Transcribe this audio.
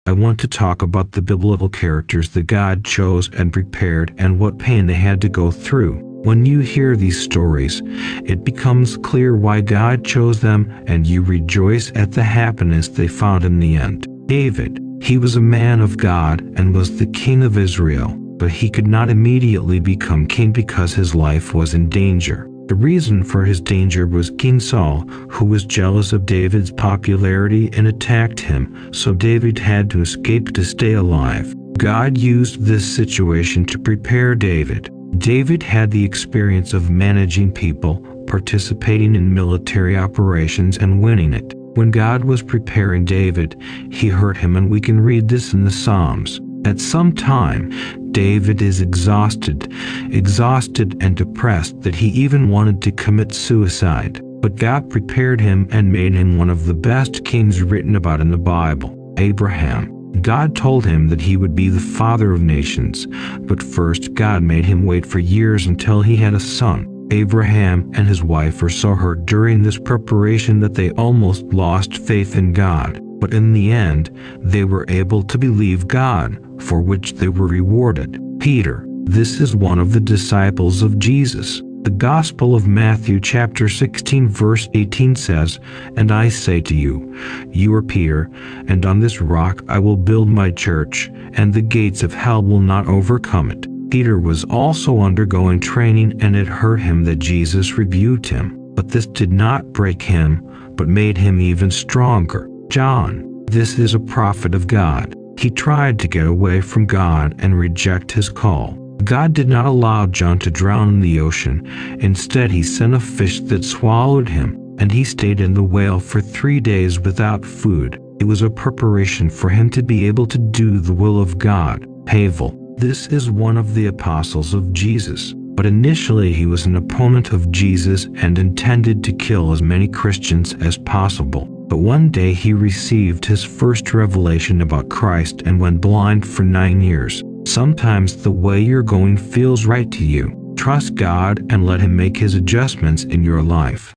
I want to talk about the biblical characters that God chose and prepared and what pain they had to go through. When you hear these stories, it becomes clear why God chose them, and you rejoice at the happiness they found in the end. David, he was a man of God and was the king of Israel, but he could not immediately become king because his life was in danger. The reason for his danger was King Saul, who was jealous of David's popularity and attacked him, so David had to escape to stay alive. God used this situation to prepare David. David had the experience of managing people, participating in military operations, and winning it. When God was preparing David, he hurt him, and we can read this in the Psalms. At some time, David is exhausted and depressed that he even wanted to commit suicide. But God prepared him and made him one of the best kings written about in the Bible, Abraham. God told him that he would be the father of nations, but first God made him wait for years until he had a son. Abraham and his wife were so hurt during this preparation that they almost lost faith in God. But in the end, they were able to believe God, for which they were rewarded. Peter, this is one of the disciples of Jesus. The Gospel of Matthew chapter 16 verse 18 says, "And I say to you, you are Peter, and on this rock I will build my church, and the gates of hell will not overcome it." Peter was also undergoing training, and it hurt him that Jesus rebuked him. But this did not break him, but made him even stronger. John, this is a prophet of God. He tried to get away from God and reject his call. God did not allow John to drown in the ocean. Instead, he sent a fish that swallowed him, and he stayed in the whale for 3 days without food. It was a preparation for him to be able to do the will of God. Pavel, this is one of the apostles of Jesus. But initially he was an opponent of Jesus and intended to kill as many Christians as possible. But one day he received his first revelation about Christ and went blind for 9 years. Sometimes the way you're going feels right to you. Trust God and let Him make His adjustments in your life.